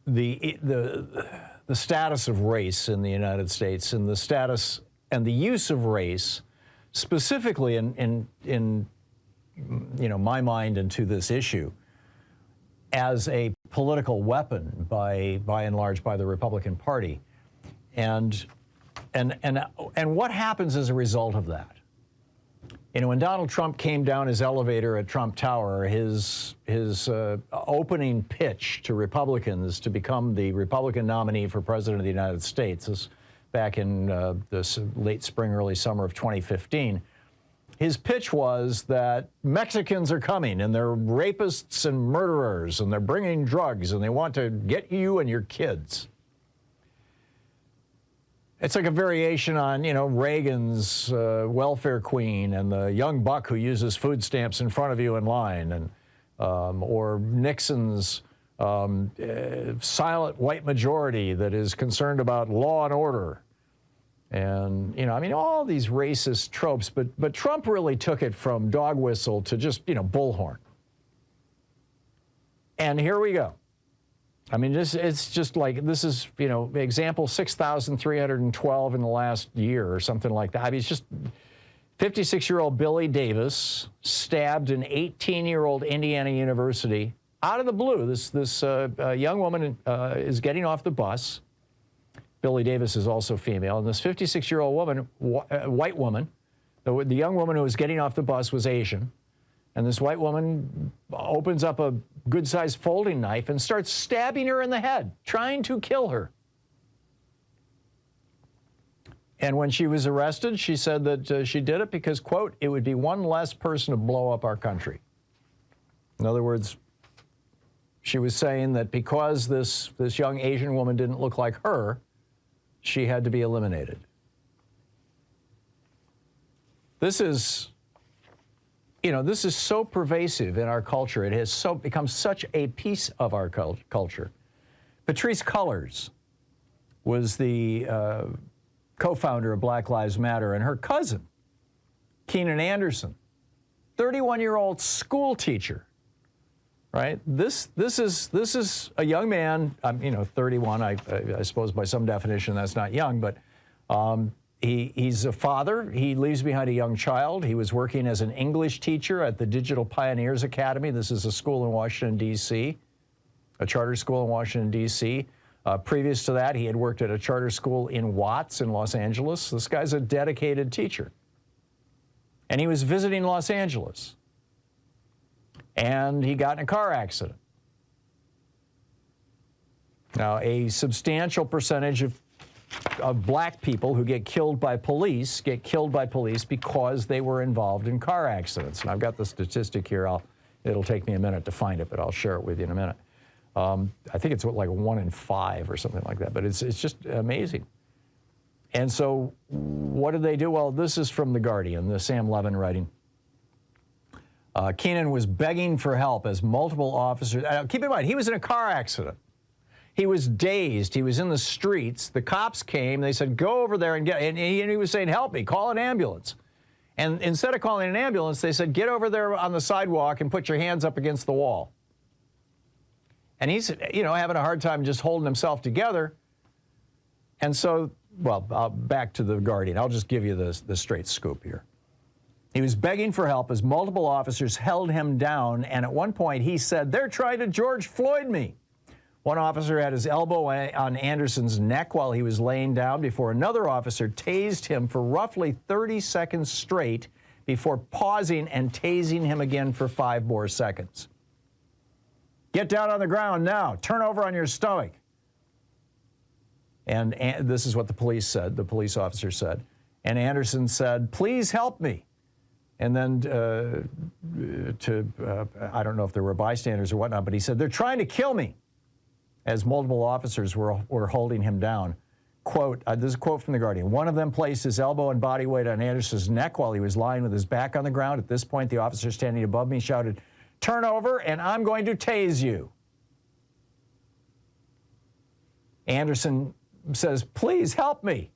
the status of race in the United States and the status and the use of race specifically in my mind into this issue as a political weapon by and large by the Republican Party. And what happens as a result of that? When Donald Trump came down his elevator at Trump Tower, his opening pitch to Republicans to become the Republican nominee for President of the United States, this back in the late spring, early summer of 2015, his pitch was that Mexicans are coming and they're rapists and murderers and they're bringing drugs and they want to get you and your kids. It's like a variation on, Reagan's welfare queen and the young buck who uses food stamps in front of you in line, and or Nixon's silent white majority that is concerned about law and order. And, all these racist tropes, but Trump really took it from dog whistle to just, bullhorn. And here we go. It's just like, this is, example 6,312 in the last year or something like that. It's just 56-year-old Billy Davis stabbed an 18-year-old Indiana University out of the blue. This young woman is getting off the bus. Billy Davis is also female. And this 56-year-old woman, white woman, the young woman who was getting off the bus was Asian. And this white woman opens up a good-sized folding knife and starts stabbing her in the head, trying to kill her. And when she was arrested, she said that she did it because, quote, it would be one less person to blow up our country. In other words, she was saying that because this young Asian woman didn't look like her, she had to be eliminated. This is so pervasive in our culture. It has become such a piece of our culture. Patrisse Cullors was the co-founder of Black Lives Matter, and her cousin, Keenan Anderson, 31-year-old school teacher, right? This is a young man. 31. I suppose by some definition that's not young, but he's a father. He leaves behind a young child. He was working as an English teacher at the Digital Pioneers Academy. This is a school in Washington, D.C., a charter school in Washington, D.C. Previous to that, he had worked at a charter school in Watts in Los Angeles. This guy's a dedicated teacher. And he was visiting Los Angeles. And he got in a car accident. Now, a substantial percentage of black people who get killed by police because they were involved in car accidents. And I've got the statistic here. It'll take me a minute to find it, but I'll share it with you in a minute. I think it's like 1 in 5 or something like that, but it's just amazing. And so what did they do? Well, this is from The Guardian, the Sam Levin writing. Keenan was begging for help as multiple officers, keep in mind, he was in a car accident. He was dazed. He was in the streets. The cops came. They said, go over there and get, and he was saying, help me, call an ambulance. And instead of calling an ambulance, they said, get over there on the sidewalk and put your hands up against the wall. And he's, having a hard time just holding himself together. And so, back to The Guardian. I'll just give you the straight scoop here. He was begging for help as multiple officers held him down. And at one point, he said, they're trying to George Floyd me. One officer had his elbow on Anderson's neck while he was laying down before another officer tased him for roughly 30 seconds straight before pausing and tasing him again for 5 more seconds. Get down on the ground now. Turn over on your stomach. And this is what the police said, the police officer said. And Anderson said, please help me. And then I don't know if there were bystanders or whatnot, but he said, they're trying to kill me, as multiple officers were holding him down. Quote, this is a quote from The Guardian. One of them placed his elbow and body weight on Anderson's neck while he was lying with his back on the ground. At this point, the officer standing above me shouted, turn over and I'm going to tase you. Anderson says, please help me.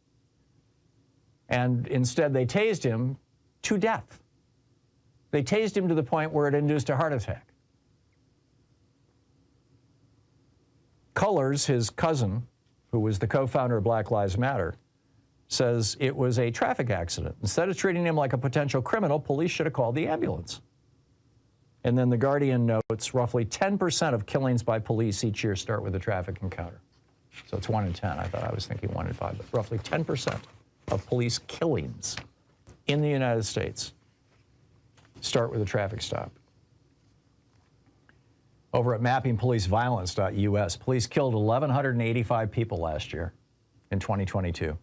And instead they tased him to death. They tased him to the point where it induced a heart attack. Cullors, his cousin, who was the co-founder of Black Lives Matter, says it was a traffic accident. Instead of treating him like a potential criminal, police should have called the ambulance. And then The Guardian notes roughly 10% of killings by police each year start with a traffic encounter. So it's 1 in 10. I was thinking 1 in 5, but roughly 10% of police killings in the United States start with a traffic stop. Over at mappingpoliceviolence.us, police killed 1,185 people last year in 2022.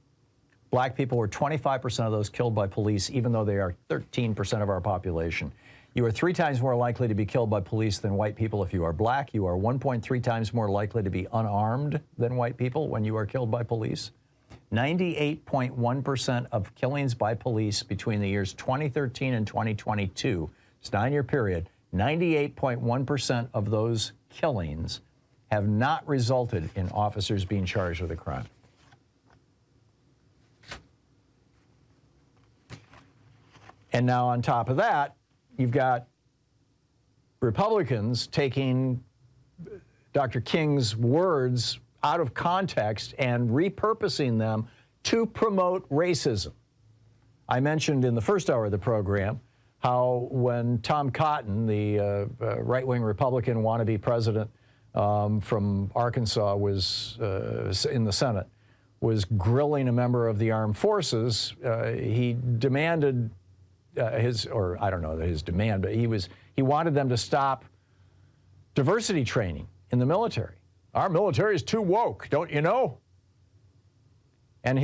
Black people were 25% of those killed by police, even though they are 13% of our population. You are 3 times more likely to be killed by police than white people if you are black. You are 1.3 times more likely to be unarmed than white people when you are killed by police. 98.1% of killings by police between the years 2013 and 2022, it's a 9-year period, 98.1% of those killings have not resulted in officers being charged with a crime. And now on top of that, you've got Republicans taking Dr. King's words out of context and repurposing them to promote racism. I mentioned in the first hour of the program how when Tom Cotton, the right-wing Republican wannabe president from Arkansas, was in the Senate, was grilling a member of the armed forces, he demanded I don't know his demand, but he wanted them to stop diversity training in the military. Our military is too woke, don't you know? And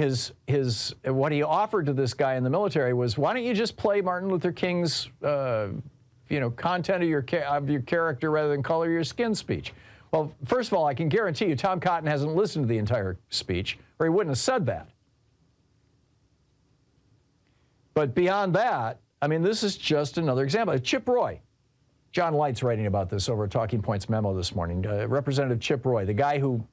what he offered to this guy in the military was, why don't you just play Martin Luther King's content of your character rather than color your skin speech? Well, first of all, I can guarantee you Tom Cotton hasn't listened to the entire speech, or he wouldn't have said that. But beyond that, I mean, this is just another example. Chip Roy. John Light's writing about this over at Talking Points Memo this morning. Representative Chip Roy, the guy who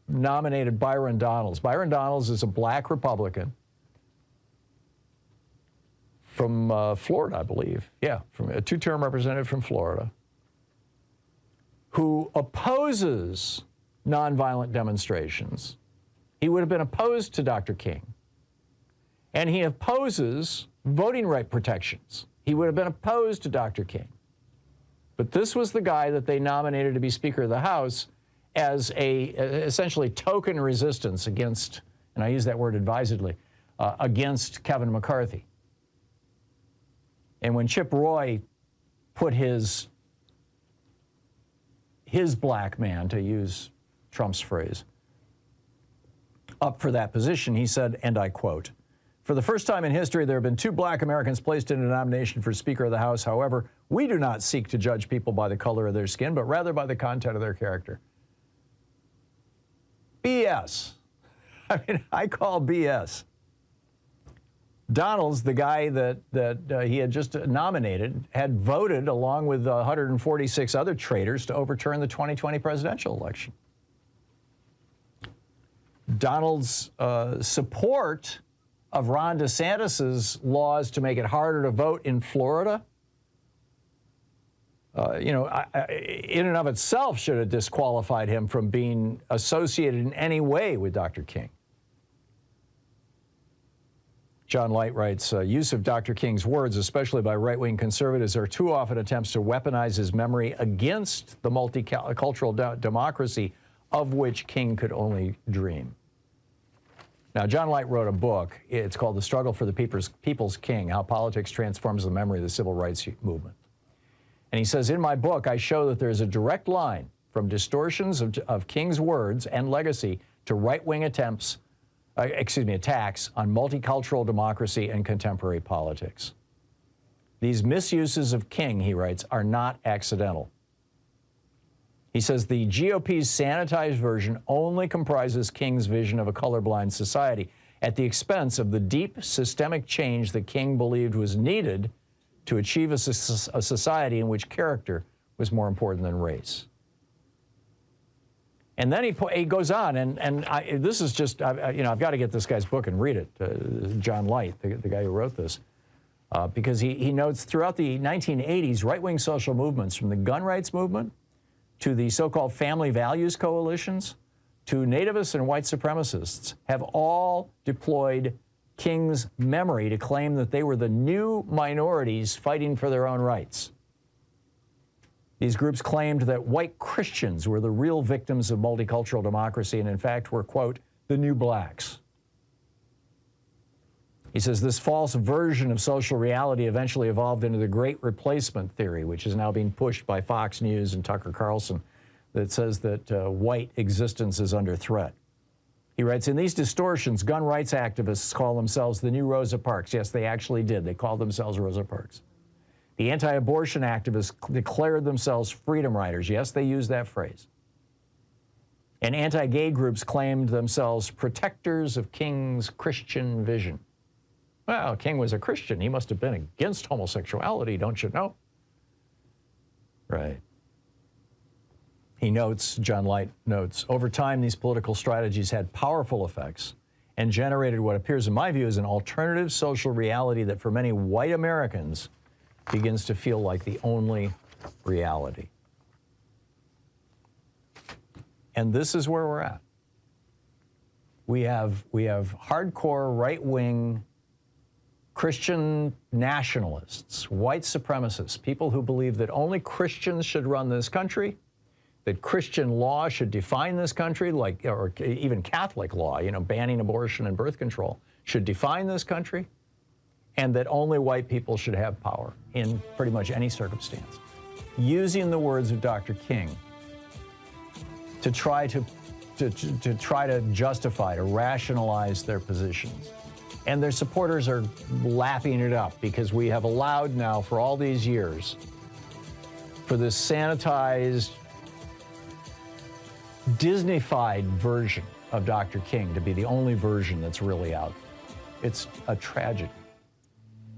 nominated Byron Donalds. Byron Donalds is a black Republican from Florida, I believe. Yeah, from a 2-term representative from Florida, who opposes nonviolent demonstrations. He would have been opposed to Dr. King. And he opposes voting right protections. He would have been opposed to Dr. King. But this was the guy that they nominated to be Speaker of the House as a essentially token resistance against, and I use that word advisedly, against Kevin McCarthy. And when Chip Roy put his black man, to use Trump's phrase, up for that position, he said, and I quote, "For the first time in history, there have been 2 black Americans placed in a nomination for Speaker of the House. However, we do not seek to judge people by the color of their skin, but rather by the content of their character." BS. I mean, I call BS. Donalds, the guy that he had just nominated, had voted along with 146 other traitors to overturn the 2020 presidential election. Donalds' support of Ron DeSantis's laws to make it harder to vote in Florida, in and of itself should have disqualified him from being associated in any way with Dr. King. John Light writes, use of Dr. King's words, especially by right-wing conservatives, are too often attempts to weaponize his memory against the multicultural democracy of which King could only dream. Now, John Light wrote a book. It's called The Struggle for the People's King, How Politics Transforms the Memory of the Civil Rights Movement. And he says, in my book, I show that there's a direct line from distortions of King's words and legacy to right-wing attacks on multicultural democracy and contemporary politics. These misuses of King, he writes, are not accidental. He says the GOP's sanitized version only comprises King's vision of a colorblind society at the expense of the deep systemic change that King believed was needed to achieve a society in which character was more important than race. And then he goes on, this is just, I've got to get this guy's book and read it, John Light, the guy who wrote this, because he notes throughout the 1980s, right-wing social movements, from the gun rights movement to the so-called family values coalitions, to nativists and white supremacists, have all deployed King's memory to claim that they were the new minorities fighting for their own rights. These groups claimed that white Christians were the real victims of multicultural democracy and, in fact, were, quote, the new blacks. He says this false version of social reality eventually evolved into the Great Replacement theory, which is now being pushed by Fox News and Tucker Carlson, that says that white existence is under threat. He writes, in these distortions, gun rights activists call themselves the new Rosa Parks. Yes, they actually did. They called themselves Rosa Parks. The anti-abortion activists declared themselves freedom riders. Yes, they used that phrase. And anti-gay groups claimed themselves protectors of King's Christian vision. Well, King was a Christian. He must have been against homosexuality, don't you know? Right. He notes, John Light notes, over time, these political strategies had powerful effects and generated what appears, in my view, as an alternative social reality that for many white Americans begins to feel like the only reality. And this is where we're at. We have hardcore right-wing Christian nationalists, white supremacists, people who believe that only Christians should run this country, that Christian law should define this country, like, or even Catholic law, you know, banning abortion and birth control, should define this country, and that only white people should have power in pretty much any circumstance. Using the words of Dr. King to try to justify, to rationalize their positions. And their supporters are lapping it up because we have allowed now for all these years for this sanitized, Disney-fied version of Dr. King to be the only version that's really out. It's a tragedy.